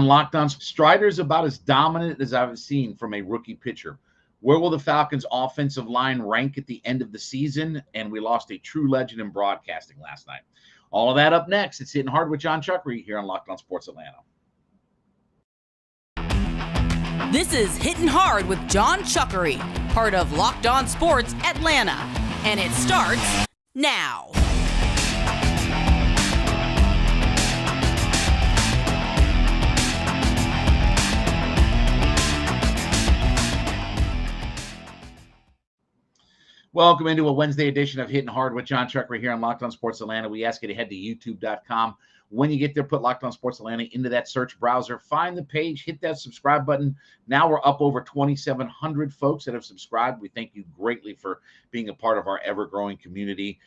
Locked On. Strider's about as dominant as I've seen from a rookie pitcher. Where will the Falcons' offensive line rank at the end of the season? And we lost a true legend in broadcasting last night. All of that up next. It's Hittin' Hard with Jon Chuckery here on Locked On Sports Atlanta. This is Hittin' Hard with Jon Chuckery, part of Locked On Sports Atlanta. And it starts now. Welcome into a Wednesday edition of Hittin' Hard with Jon Chuckery here on Locked On Sports Atlanta. We ask you to head to youtube.com. When you get there, put Locked On Sports Atlanta into that search browser. Find the page, hit that subscribe button. Now we're up over 2,700 folks that have subscribed. We thank you greatly for being a part of our ever-growing community.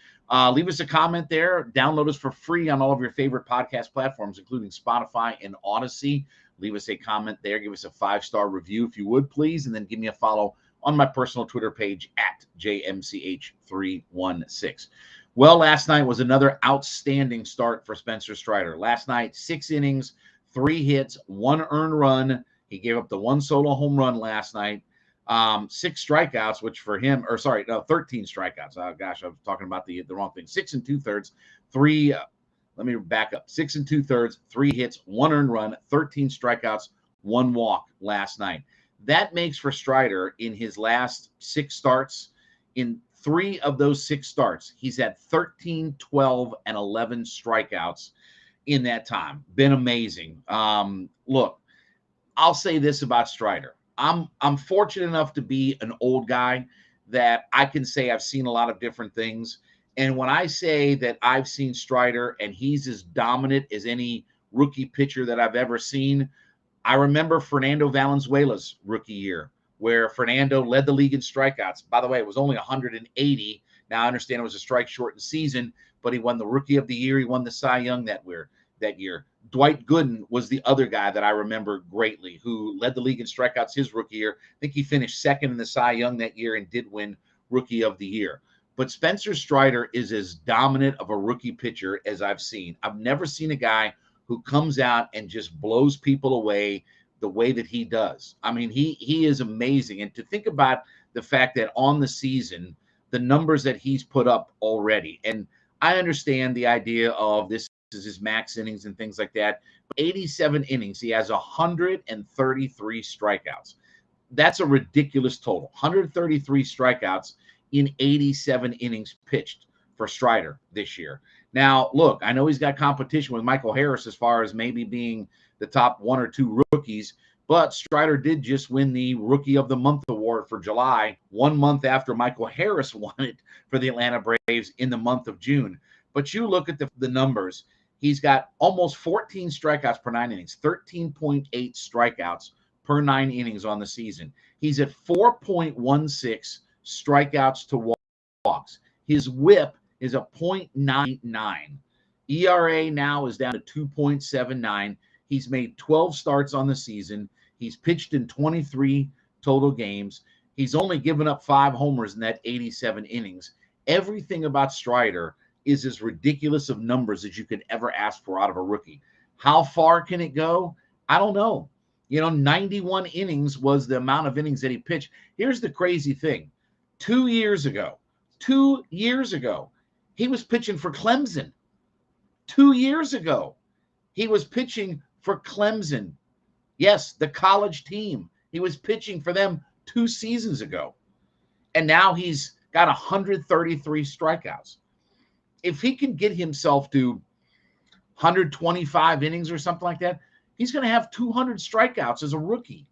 Leave us a comment there. Download us for free on all of your favorite podcast platforms, including Spotify and Odyssey. Leave us a comment there. Give us a 5-star review if you would, please, and then give me a follow on my personal Twitter page at JMCH316. Well, last night was another outstanding start for Spencer Strider. Last night, 6 innings, 3 hits, 1 earned run. He gave up the 1 solo home run last night. 6 strikeouts, which for him, 13 strikeouts. Oh, gosh, I was talking about the wrong thing. 6 2/3, 3, let me back up. 6 2/3, 3 hits, 1 earned run, 13 strikeouts, 1 walk last night. That makes for Strider in his last 6 starts. In 3 of those 6 starts, he's had 13, 12, and 11 strikeouts in that time. Been amazing. Look, I'll say this about Strider. I'm fortunate enough to be an old guy that I can say I've seen a lot of different things. And when I say that I've seen Strider and he's as dominant as any rookie pitcher that I've ever seen, I remember Fernando Valenzuela's rookie year, where Fernando led the league in strikeouts. By the way, it was only 180. Now, I understand it was a strike-shortened season, but he won the Rookie of the Year. He won the Cy Young that year. Dwight Gooden was the other guy that I remember greatly, who led the league in strikeouts his rookie year. I think he finished second in the Cy Young that year and did win Rookie of the Year. But Spencer Strider is as dominant of a rookie pitcher as I've seen. I've never seen a guy who comes out and just blows people away the way that he does. I mean, he is amazing. And to think about the fact that on the season, the numbers that he's put up already, and I understand the idea of this is his max innings and things like that, but 87 innings, he has 133 strikeouts. That's a ridiculous total. 133 strikeouts in 87 innings pitched for Strider this year. Now, look, I know he's got competition with Michael Harris as far as maybe being the top 1 or 2 rookies, but Strider did just win the Rookie of the Month award for July, 1 month after Michael Harris won it for the Atlanta Braves in the month of June. But you look at the numbers. He's got almost 14 strikeouts per 9 innings, 13.8 strikeouts per 9 innings on the season. He's at 4.16 strikeouts to walks. His whip is a .99. ERA now is down to 2.79. He's made 12 starts on the season. He's pitched in 23 total games. He's only given up 5 homers in that 87 innings. Everything about Strider is as ridiculous of numbers as you could ever ask for out of a rookie. How far can it go? I don't know. 91 innings was the amount of innings that he pitched. Here's the crazy thing. 2 years ago, he was pitching for Clemson. 2 years ago, he was pitching for Clemson. Yes, the college team. He was pitching for them 2 seasons ago. And now he's got 133 strikeouts. If he can get himself to 125 innings or something like that, he's going to have 200 strikeouts as a rookie.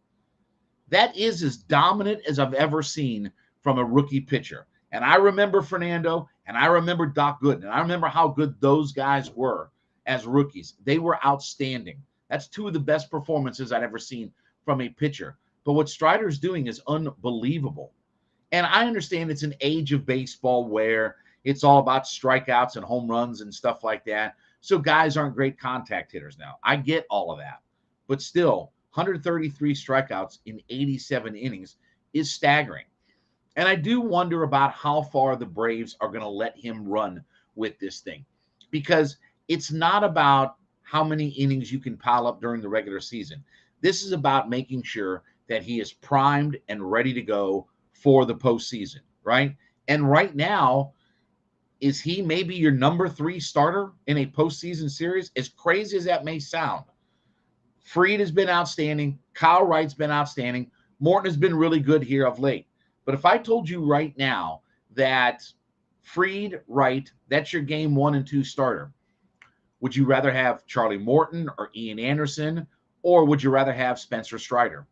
That is as dominant as I've ever seen from a rookie pitcher. And I remember Fernando, and I remember Doc Gooden, and I remember how good those guys were as rookies. They were outstanding. That's 2 of the best performances I've ever seen from a pitcher. But what Strider's doing is unbelievable. And I understand it's an age of baseball where it's all about strikeouts and home runs and stuff like that. So guys aren't great contact hitters now. I get all of that. But still, 133 strikeouts in 87 innings is staggering. And I do wonder about how far the Braves are going to let him run with this thing, because it's not about how many innings you can pile up during the regular season. This is about making sure that he is primed and ready to go for the postseason, right? And right now, is he maybe your number 3 starter in a postseason series? As crazy as that may sound, Fried has been outstanding. Kyle Wright's been outstanding. Morton has been really good here of late. But if I told you right now that Fried, Wright, that's your game 1 and 2 starter, would you rather have Charlie Morton or Ian Anderson, or would you rather have Spencer Strider?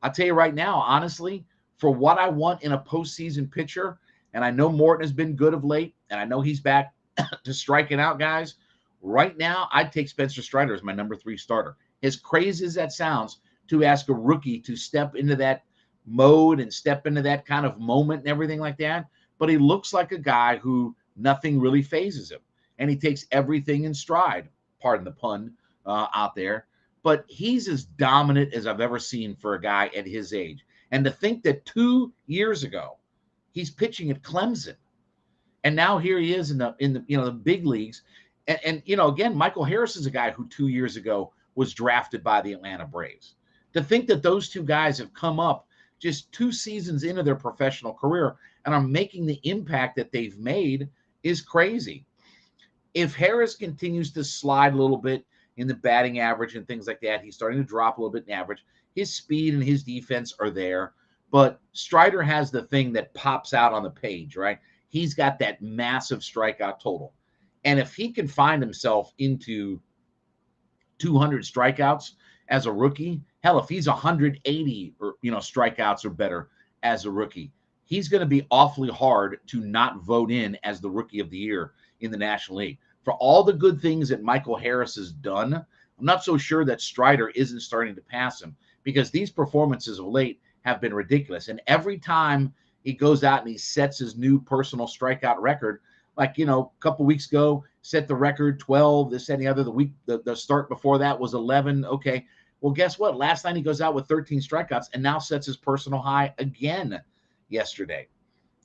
I'll tell you right now, honestly, for what I want in a postseason pitcher, and I know Morton has been good of late, and I know he's back to striking out guys. Right now, I'd take Spencer Strider as my number 3 starter. As crazy as that sounds, to ask a rookie to step into that mode and step into that kind of moment and everything like that, but he looks like a guy who nothing really phases him, and he takes everything in stride, pardon the pun, out there. But he's as dominant as I've ever seen for a guy at his age. And to think that 2 years ago, he's pitching at Clemson, and now here he is in the the big leagues. And again, Michael Harris is a guy who 2 years ago was drafted by the Atlanta Braves. To think that those two guys have come up just 2 seasons into their professional career and are making the impact that they've made is crazy. If Harris continues to slide a little bit in the batting average and things like that, he's starting to drop a little bit in average. His speed and his defense are there, but Strider has the thing that pops out on the page, right? He's got that massive strikeout total. And if he can find himself into 200 strikeouts as a rookie, hell, if he's 180 or strikeouts or better as a rookie, he's going to be awfully hard to not vote in as the rookie of the year in the National League. For all the good things that Michael Harris has done, I'm not so sure that Strider isn't starting to pass him, because these performances of late have been ridiculous. And every time he goes out and he sets his new personal strikeout record, like, a couple weeks ago, set the record 12, this and the other. The start before that was 11. Okay. Well, guess what? Last night he goes out with 13 strikeouts and now sets his personal high again yesterday.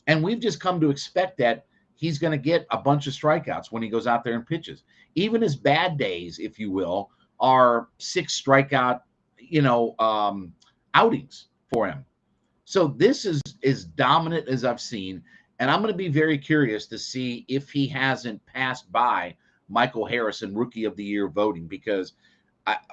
And we've just come to expect that he's going to get a bunch of strikeouts when he goes out there and pitches. Even his bad days, if you will, are 6 strikeout, outings for him. So this is as dominant as I've seen. And I'm going to be very curious to see if he hasn't passed by Michael Harris in Rookie of the Year voting, because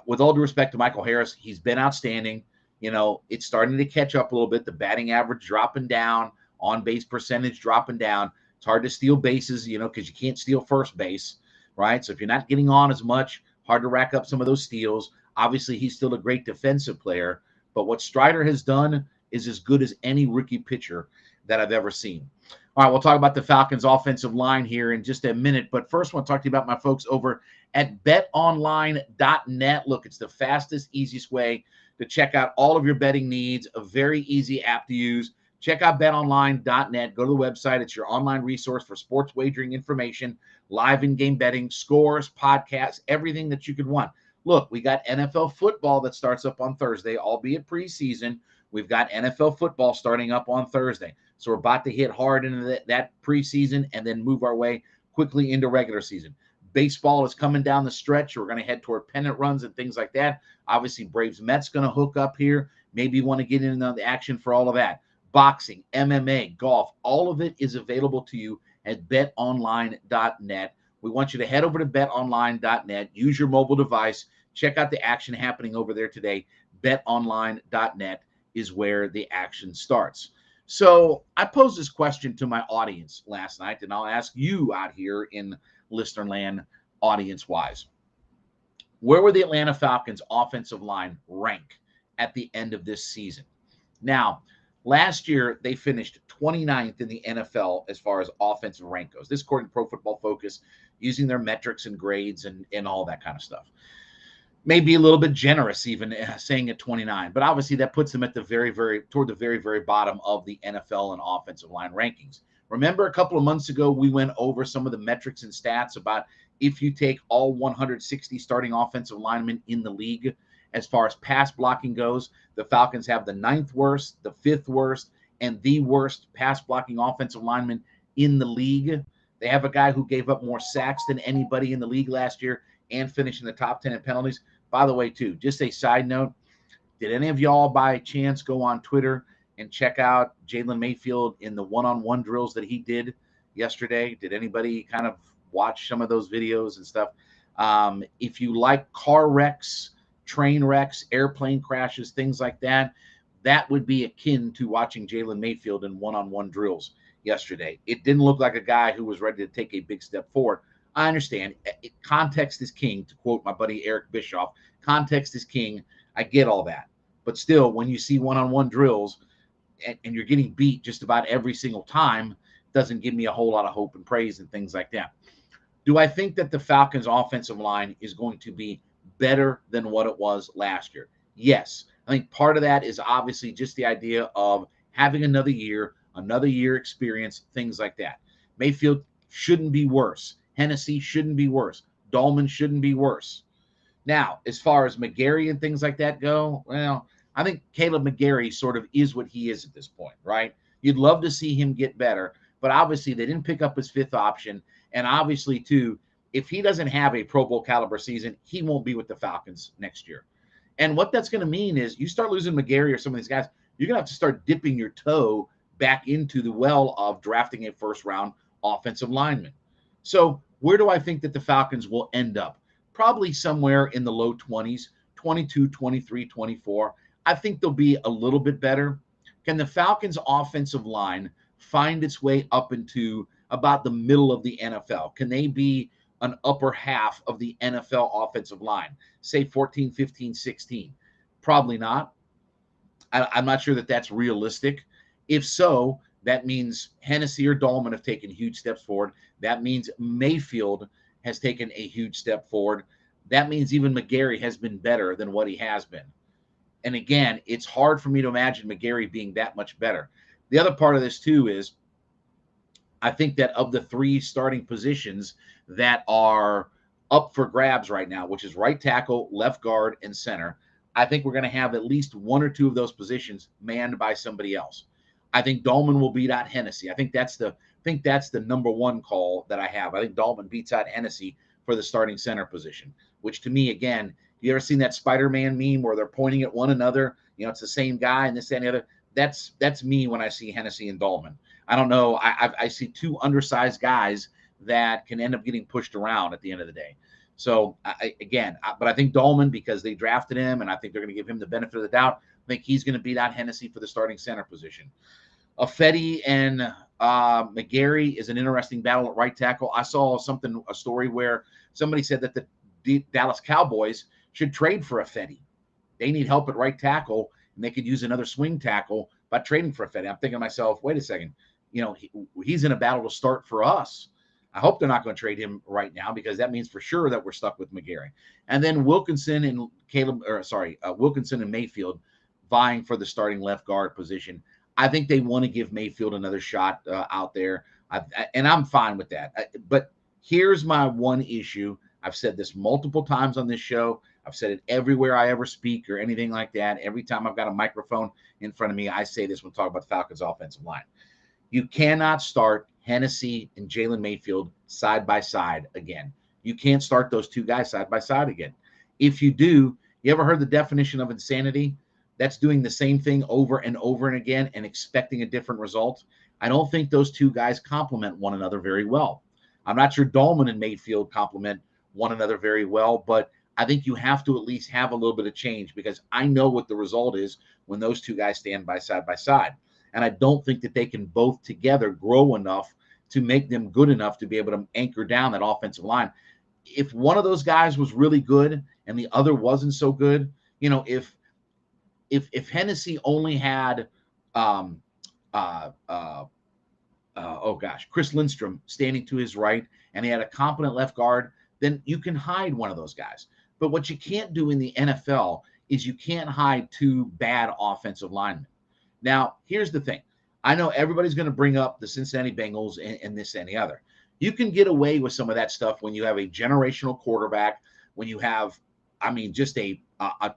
with all due respect to Michael Harris, he's been outstanding. It's starting to catch up a little bit. The batting average dropping down, on-base percentage dropping down. It's hard to steal bases, because you can't steal first base, right? So if you're not getting on as much, hard to rack up some of those steals. Obviously, he's still a great defensive player, but what Strider has done is as good as any rookie pitcher that I've ever seen. All right, we'll talk about the Falcons offensive line here in just a minute, but first I want to talk to you about my folks over at betonline.net. Look, it's the fastest, easiest way to check out all of your betting needs, a very easy app to use. Check out betonline.net. Go to the website. It's your online resource for sports wagering information, live in-game betting, scores, podcasts, everything that you could want. Look, we got NFL football that starts up on Thursday, albeit preseason. We've got NFL football starting up on Thursday. So we're about to hit hard into that preseason and then move our way quickly into regular season. Baseball is coming down the stretch. We're going to head toward pennant runs and things like that. Obviously, Braves-Mets going to hook up here. Maybe you want to get into the action for all of that. Boxing, MMA, golf, all of it is available to you at betonline.net. We want you to head over to betonline.net, use your mobile device, check out the action happening over there today. Betonline.net is where the action starts. So I posed this question to my audience last night, and I'll ask you out here in listener land, audience-wise. Where will the Atlanta Falcons offensive line rank at the end of this season? Now, last year, they finished 29th in the NFL as far as offensive rank goes. This according to Pro Football Focus, using their metrics and grades and all that kind of stuff. Maybe a little bit generous even saying at 29, but obviously that puts them at the very, very bottom of the NFL and offensive line rankings. Remember a couple of months ago, we went over some of the metrics and stats about if you take all 160 starting offensive linemen in the league, as far as pass blocking goes, the Falcons have the 9th worst, the 5th worst, and the worst pass blocking offensive lineman in the league. They have a guy who gave up more sacks than anybody in the league last year. and finish in the top 10 in penalties. By the way, too, just a side note, did any of y'all by chance go on Twitter and check out Jalen Mayfield in the one-on-one drills that he did yesterday? Did anybody kind of watch some of those videos and stuff? If you like car wrecks, train wrecks, airplane crashes, things like that, that would be akin to watching Jalen Mayfield in one-on-one drills yesterday. It didn't look like a guy who was ready to take a big step forward. I understand. Context is king, to quote my buddy Eric Bischoff. Context is king. I get all that. But still, when you see one-on-one drills and you're getting beat just about every single time, doesn't give me a whole lot of hope and praise and things like that. Do I think that the Falcons' offensive line is going to be better than what it was last year? Yes. I think part of that is obviously just the idea of having another year experience, things like that. Mayfield shouldn't be worse. Hennessy shouldn't be worse. Dahlman shouldn't be worse. Now, as far as McGarry and things like that go, well, I think Caleb McGarry sort of is what he is at this point, right? You'd love to see him get better, but obviously they didn't pick up his fifth option. And obviously, too, if he doesn't have a Pro Bowl caliber season, he won't be with the Falcons next year. And what that's going to mean is you start losing McGarry or some of these guys, you're going to have to start dipping your toe back into the well of drafting a first-round offensive lineman. So where do I think that the Falcons will end up? Probably somewhere in the low 20s, 22, 23, 24. I think they'll be a little bit better. Can the Falcons' offensive line find its way up into about the middle of the NFL? Can they be an upper half of the NFL offensive line, say 14, 15, 16? Probably not. I'm not sure that that's realistic. If so, that means Hennessy or Dahlman have taken huge steps forward. That means Mayfield has taken a huge step forward. That means even McGarry has been better than what he has been. And again, it's hard for me to imagine McGarry being that much better. The other part of this, too, is I think that of the three starting positions that are up for grabs right now, which is right tackle, left guard, and center, I think we're going to have at least one or two of those positions manned by somebody else. I think Dahlman will beat out Hennessy. I think that's the number one call that I have. I think Dahlman beats out Hennessy for the starting center position, which to me, again, you ever seen that Spider-Man meme where they're pointing at one another? You know, it's the same guy and this, that, and the other. That's me when I see Hennessy and Dahlman. I don't know. I see two undersized guys that can end up getting pushed around at the end of the day. So, but I think Dahlman, because they drafted him, and I think they're going to give him the benefit of the doubt, I think he's going to beat out Hennessy for the starting center position. Fetty and McGarry is an interesting battle at right tackle. I saw a story where somebody said that the Dallas Cowboys should trade for Fetty. They need help at right tackle, and they could use another swing tackle by trading for Fetty. I'm thinking to myself, wait a second, he's in a battle to start for us. I hope they're not going to trade him right now, because that means for sure that we're stuck with McGarry. And then Wilkinson and Mayfield vying for the starting left guard position. I think they want to give Mayfield another shot out there, and I'm fine with that. But here's my one issue. I've said this multiple times on this show. I've said it everywhere I ever speak or anything like that. Every time I've got a microphone in front of me, I say this when talking about the Falcons' offensive line. You cannot start Hennessy and Jalen Mayfield side by side again. You can't start those two guys side by side again. If you do, you ever heard the definition of insanity? That's doing the same thing over and over and again and expecting a different result. I don't think those two guys complement one another very well. I'm not sure Dahlman and Mayfield complement one another very well, but I think you have to at least have a little bit of change, because I know what the result is when those two guys stand by side. And I don't think that they can both together grow enough to make them good enough to be able to anchor down that offensive line. If one of those guys was really good and the other wasn't so good, if Hennessy only had Chris Lindstrom standing to his right and he had a competent left guard, then you can hide one of those guys. But what you can't do in the NFL is you can't hide two bad offensive linemen. Now, here's the thing. I know everybody's going to bring up the Cincinnati Bengals and this and the other. You can get away with some of that stuff when you have a generational quarterback, when you have, just a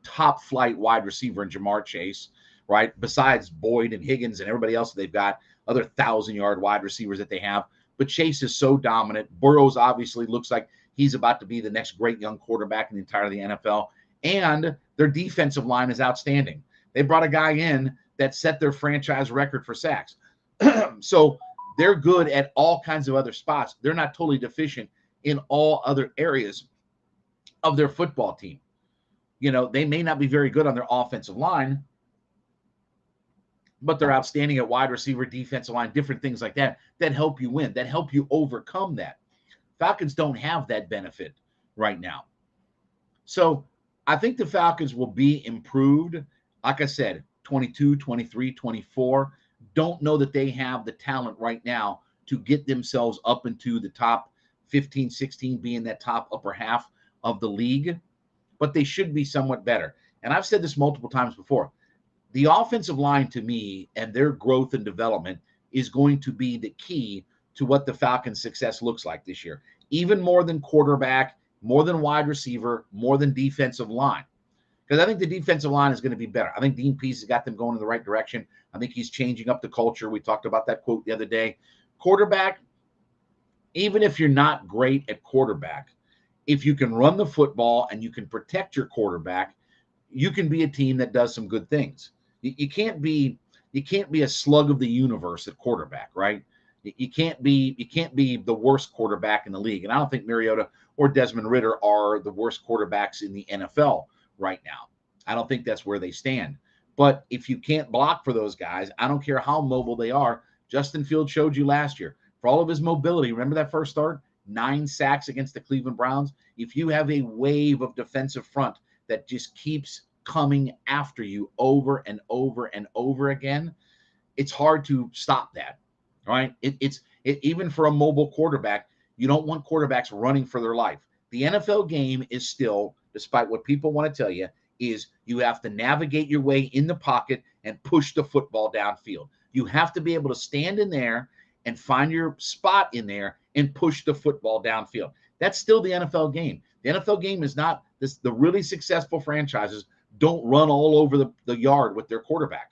top flight wide receiver in Jamar Chase, right? Besides Boyd and Higgins and everybody else, they've got other 1,000-yard wide receivers that they have. But Chase is so dominant. Burrows obviously looks like he's about to be the next great young quarterback in the entire of the NFL. And their defensive line is outstanding. They brought a guy in that set their franchise record for sacks. So they're good at all kinds of other spots. They're not totally deficient in all other areas of their football team. You know, they may not be very good on their offensive line, but they're outstanding at wide receiver, defensive line, different things like that help you win, that help you overcome that. Falcons don't have that benefit right now. So I think the Falcons will be improved. Like I said, 22, 23, 24. Don't know that they have the talent right now to get themselves up into the top 15, 16, being that top upper half of the league, but they should be somewhat better. And I've said this multiple times before. The offensive line, to me, and their growth and development is going to be the key to what the Falcons' success looks like this year, even more than quarterback, more than wide receiver, more than defensive line. Because I think the defensive line is going to be better. I think Dean Pease has got them going in the right direction. I think he's changing up the culture. We talked about that quote the other day. Quarterback, even if you're not great at quarterback, if you can run the football and you can protect your quarterback, you can be a team that does some good things. You can't be a slug of the universe at quarterback, right? You can't be the worst quarterback in the league. And I don't think Mariota or Desmond Ridder are the worst quarterbacks in the NFL right now. I don't think that's where they stand. But if you can't block for those guys, I don't care how mobile they are. Justin Fields showed you last year. For all of his mobility, remember that first start? 9 sacks against the Cleveland Browns. If you have a wave of defensive front that just keeps coming after you over and over and over again, it's hard to stop that, right? Even for a mobile quarterback, you don't want quarterbacks running for their life. The NFL game is still, despite what people want to tell you, is you have to navigate your way in the pocket and push the football downfield. You have to be able to stand in there and find your spot in there and push the football downfield. That's still the NFL game. The NFL game is not this. The really successful franchises don't run all over the yard with their quarterback.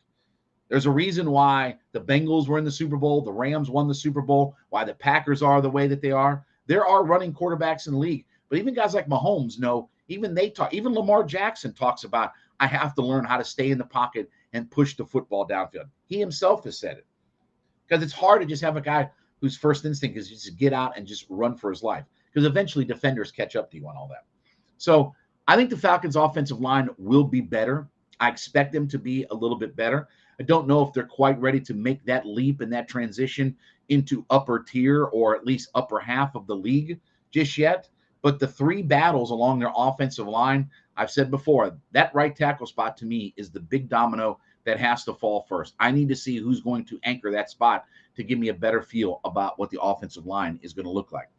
There's a reason why the Bengals were in the Super Bowl, the Rams won the Super Bowl, why the Packers are the way that they are. There are running quarterbacks in the league. But even guys like Mahomes know, even Lamar Jackson talks about, I have to learn how to stay in the pocket and push the football downfield. He himself has said it. Because it's hard to just have a guy whose first instinct is just to get out and just run for his life. Because eventually defenders catch up to you on all that. So I think the Falcons' offensive line will be better. I expect them to be a little bit better. I don't know if they're quite ready to make that leap and that transition into upper tier or at least upper half of the league just yet. But the 3 battles along their offensive line, I've said before, that right tackle spot to me is the big domino that has to fall first. I need to see who's going to anchor that spot to give me a better feel about what the offensive line is going to look like.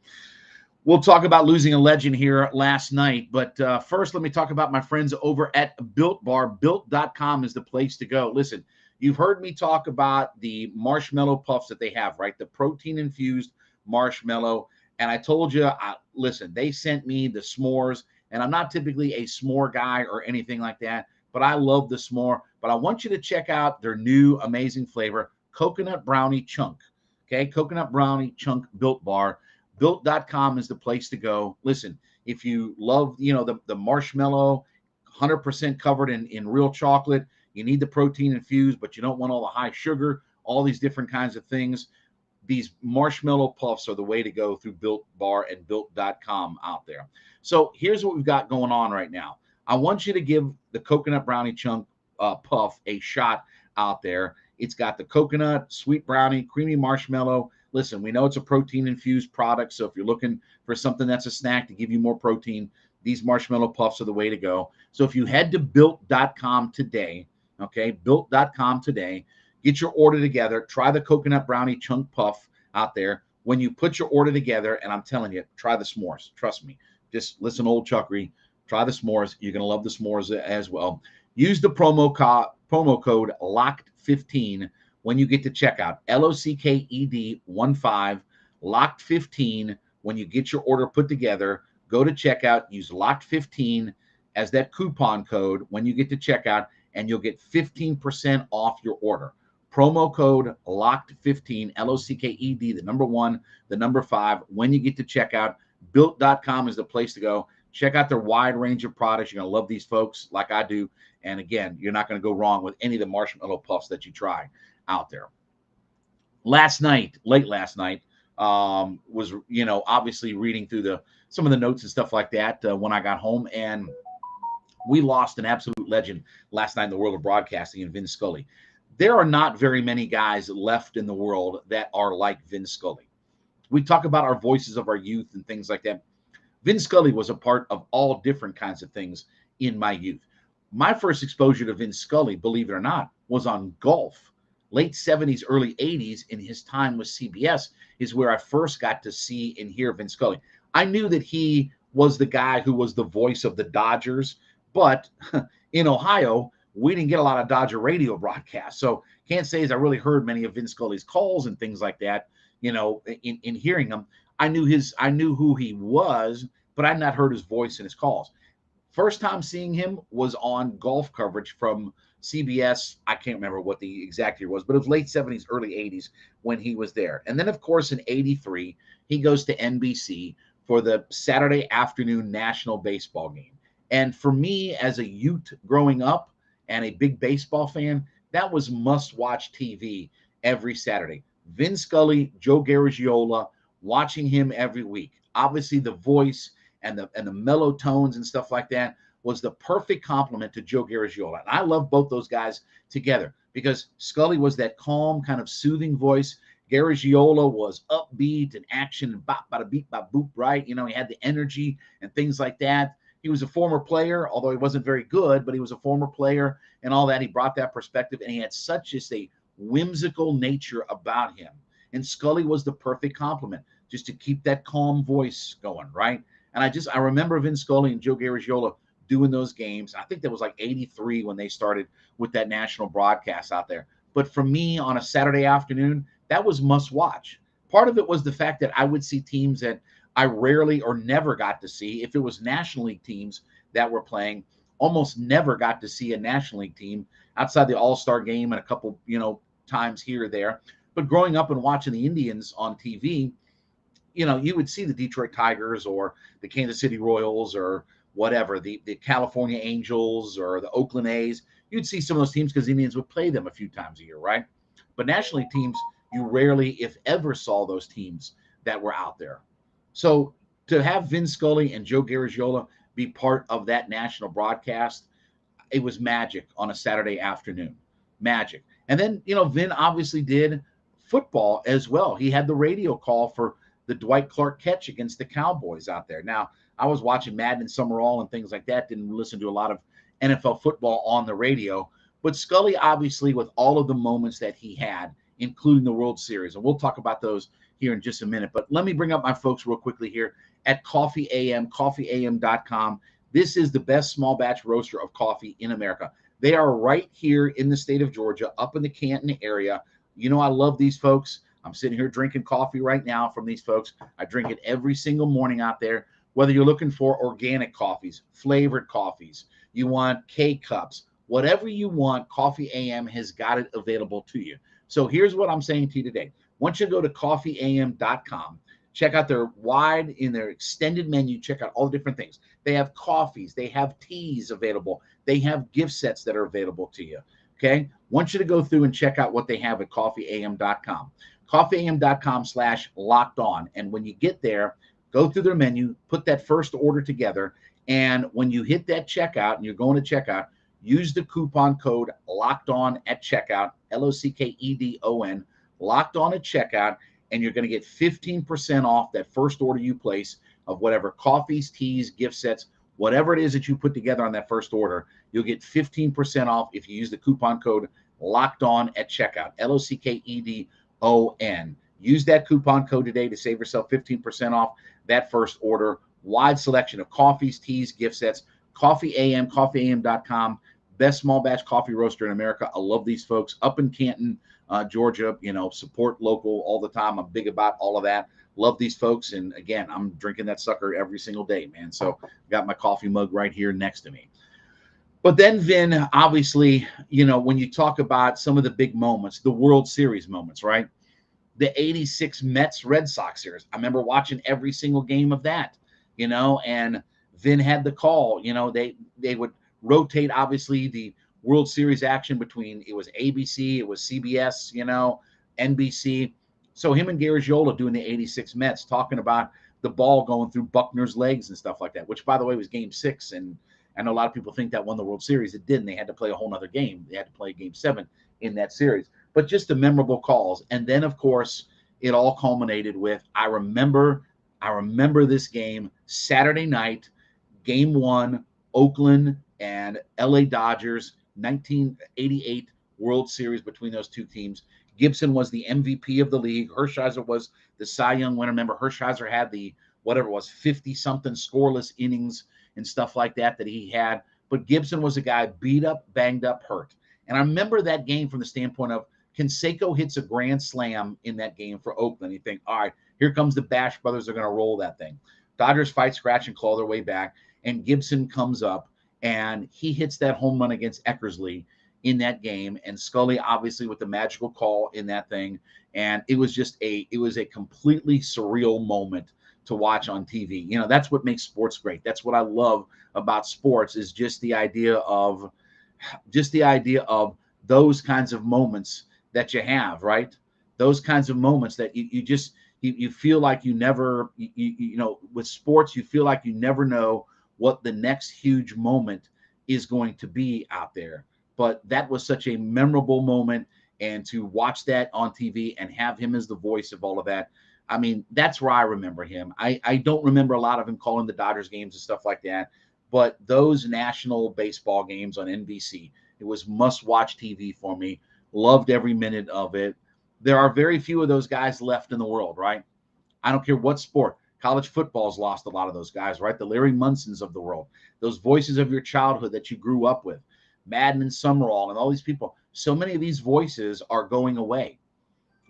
We'll talk about losing a legend here last night, but first let me talk about my friends over at Built Bar. Built.com is the place to go. Listen, you've heard me talk about the marshmallow puffs that they have, right? The protein-infused marshmallow. And I told you, listen, they sent me the s'mores, and I'm not typically a s'more guy or anything like that, but I love the s'more. But I want you to check out their new amazing flavor, Coconut Brownie Chunk. Okay, Coconut Brownie Chunk Built Bar. Built.com is the place to go. Listen, if you love, the marshmallow, 100% covered in real chocolate, you need the protein infused, but you don't want all the high sugar, all these different kinds of things. These marshmallow puffs are the way to go through Built Bar and Built.com out there. So here's what we've got going on right now. I want you to give the Coconut Brownie Chunk puff a shot out there. It's got the coconut, sweet brownie, creamy marshmallow. Listen, we know it's a protein-infused product, so if you're looking for something that's a snack to give you more protein, these marshmallow puffs are the way to go. So if you head to Built.com today, okay, Built.com today, get your order together, try the Coconut Brownie Chunk Puff out there. When you put your order together, and I'm telling you, try the s'mores. Trust me. Just listen to old Chuckery. Try the s'mores. You're going to love the s'mores as well. Use the promo code LOCKED15 when you get to checkout. LOCKED 15 LOCKED15 when you get your order put together. Go to checkout. Use LOCKED15 as that coupon code when you get to checkout, and you'll get 15% off your order. Promo code LOCKED15, LOCKED, the number 1, the number 5, when you get to checkout. Built.com is the place to go. Check out their wide range of products. You're going to love these folks like I do. And again, you're not going to go wrong with any of the marshmallow puffs that you try out there. Late last night, was, obviously reading through some of the notes and stuff like that when I got home. And we lost an absolute legend last night in the world of broadcasting in Vin Scully. There are not very many guys left in the world that are like Vin Scully. We talk about our voices of our youth and things like that. Vin Scully was a part of all different kinds of things in my youth. My first exposure to Vin Scully, believe it or not, was on golf. Late 70s, early 80s, in his time with CBS, is where I first got to see and hear Vin Scully. I knew that he was the guy who was the voice of the Dodgers, but in Ohio, we didn't get a lot of Dodger radio broadcasts. So can't say as I really heard many of Vin Scully's calls and things like that, in hearing them. I knew who he was, but I'd not heard his voice in his calls. First time seeing him was on golf coverage from CBS. I can't remember what the exact year was, but it was late 70s, early 80s when he was there. And then, of course, in 83, he goes to NBC for the Saturday afternoon national baseball game. And for me, as a youth growing up and a big baseball fan, that was must-watch TV every Saturday. Vin Scully, Joe Garagiola, watching him every week. Obviously, the voice and the mellow tones and stuff like that was the perfect complement to Joe Garagiola. And I love both those guys together because Scully was that calm, kind of soothing voice. Garagiola was upbeat and action and bop, bada, beep, bop, boop, right? He had the energy and things like that. He was a former player, although he wasn't very good, but he was a former player and all that. He brought that perspective, and he had such just a whimsical nature about him. And Scully was the perfect complement just to keep that calm voice going, right? And I remember Vin Scully and Joe Garagiola doing those games. I think that was like 83 when they started with that national broadcast out there. But for me, on a Saturday afternoon, that was must watch. Part of it was the fact that I would see teams that I rarely or never got to see. If it was National League teams that were playing, almost never got to see a National League team outside the All-Star game and a couple, times here or there. But growing up and watching the Indians on TV, you would see the Detroit Tigers or the Kansas City Royals or whatever, the California Angels or the Oakland A's. You'd see some of those teams because the Indians would play them a few times a year, right? But National League teams, you rarely, if ever, saw those teams that were out there. So to have Vin Scully and Joe Garagiola be part of that national broadcast, it was magic on a Saturday afternoon. Magic. And then, Vin obviously did football as well. He had the radio call for the Dwight Clark catch against the Cowboys out there. Now, I was watching Madden and Summerall and things like that, didn't listen to a lot of NFL football on the radio. But Scully, obviously, with all of the moments that he had, including the World Series, and we'll talk about those here in just a minute. But let me bring up my folks real quickly here at Coffee AM, coffeeam.com. This is the best small batch roaster of coffee in America. They are right here in the state of Georgia, up in the Canton area. I love these folks. I'm sitting here drinking coffee right now from these folks. I drink it every single morning out there. Whether you're looking for organic coffees, flavored coffees, you want K-Cups, whatever you want, Coffee AM has got it available to you. So here's what I'm saying to you today. Once you go to coffeeam.com, check out their their extended menu, check out all the different things. They have coffees, they have teas available, they have gift sets that are available to you. Okay. Want you to go through and check out what they have at coffeeam.com. coffeeam.com/locked on. And when you get there, go through their menu, put that first order together. And when you hit that checkout and you're going to checkout, use the coupon code locked on at checkout, LOCKEDON, locked on at checkout, and you're going to get 15% off that first order you place of whatever coffees, teas, gift sets, whatever it is that you put together on that first order. You'll get 15% off if you use the coupon code locked on at checkout, LOCKEDON. Use that coupon code today to save yourself 15% off that first order. Wide selection of coffees, teas, gift sets. Coffee AM, coffeeam.com. Best small batch coffee roaster in America. I love these folks up in Canton, Georgia. Support local all the time. I'm big about all of that. Love these folks. And again, I'm drinking that sucker every single day, man. So got my coffee mug right here next to me. But then Vin, obviously, when you talk about some of the big moments, the World Series moments, right? The 86 Mets Red Sox series. I remember watching every single game of that. and Vin had the call. They would rotate, obviously, the World Series action between, it was ABC, it was CBS, NBC. So him and Garagiola doing the 86 Mets, talking about the ball going through Buckner's legs and stuff like that, which, by the way, was game 6. And I know a lot of people think that won the World Series. It didn't. They had to play a whole nother game. They had to play game 7 in that series. But just the memorable calls. And then, of course, it all culminated with, I remember this game, Saturday night, game 1, Oakland and LA Dodgers, 1988 World Series between those two teams. Gibson was the MVP of the league. Hershiser was the Cy Young winner. Remember, Hershiser had the, whatever it was, 50-something scoreless innings and stuff like that he had. But Gibson was a guy beat up, banged up, hurt. And I remember that game from the standpoint of, Canseco hits a grand slam in that game for Oakland. You think, all right, here comes the Bash brothers. They're going to roll that thing. Dodgers fight, scratch, and claw their way back. And Gibson comes up, and he hits that home run against Eckersley in that game. And Scully, obviously, with the magical call in that thing. And it was just a completely surreal moment to watch on TV. That's what makes sports great. That's what I love about sports, is just the idea of those kinds of moments that you have, right? Those kinds of moments that you feel like you never, with sports, you feel like you never know what the next huge moment is going to be out there. But that was such a memorable moment, and to watch that on TV and have him as the voice of all of that, I mean, that's where I remember him. I don't remember a lot of him calling the Dodgers games and stuff like that, but those national baseball games on NBC, it was must-watch TV for me. Loved every minute of it. There are very few of those guys left in the world, right? I don't care what sport. College football's lost a lot of those guys, right? The Larry Munsons of the world, those voices of your childhood that you grew up with, Madden and Summerall and all these people. So many of these voices are going away.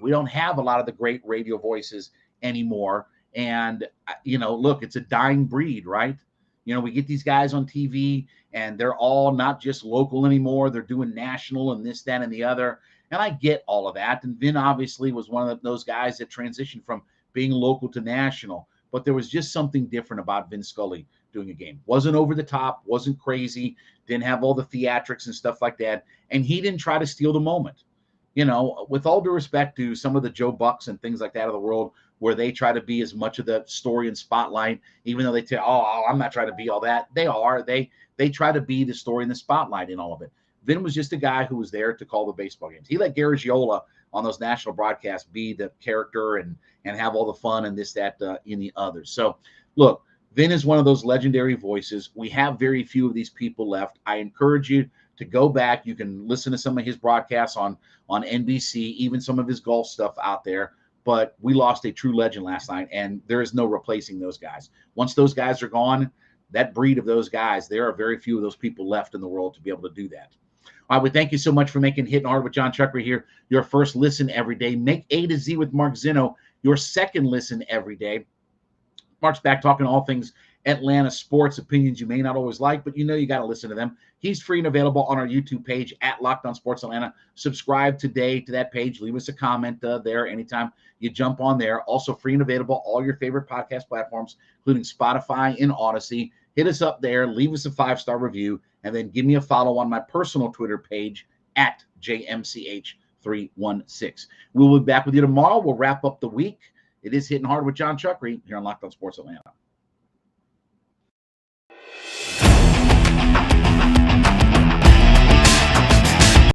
We don't have a lot of the great radio voices anymore. And, look, it's a dying breed, right? We get these guys on TV, and they're all not just local anymore. They're doing national and this, that, and the other. And I get all of that. And Vin obviously was one of those guys that transitioned from being local to national. But there was just something different about Vin Scully doing a game. Wasn't over the top, wasn't crazy, didn't have all the theatrics and stuff like that. And he didn't try to steal the moment. With all due respect to some of the Joe Bucks and things like that of the world, where they try to be as much of the story and spotlight, even though they tell, oh, I'm not trying to be all that. They are. They try to be the story and the spotlight in all of it. Vin was just a guy who was there to call the baseball games. He let Garagiola on those national broadcasts be the character and have all the fun and this, that, in the others. So, look, Vin is one of those legendary voices. We have very few of these people left. I encourage you to go back. You can listen to some of his broadcasts on NBC, even some of his golf stuff out there. But we lost a true legend last night, and there is no replacing those guys. Once those guys are gone, that breed of those guys, there are very few of those people left in the world to be able to do that. All right, well, thank you so much for making Hittin' Hard with Jon Chuckery here your first listen every day. Make A to Z with Mark Zinno your second listen every day. Mark's back talking all things Atlanta sports, opinions you may not always like, but you got to listen to them. He's free and available on our YouTube page at Locked On Sports Atlanta. Subscribe today to that page. Leave us a comment there anytime you jump on there. Also free and available all your favorite podcast platforms, including Spotify and Odyssey. Hit us up there. Leave us a 5-star review, and then give me a follow on my personal Twitter page at JMCH316. We'll be back with you tomorrow. We'll wrap up the week. It is Hittin' Hard with Jon Chuckery here on Locked On Sports Atlanta.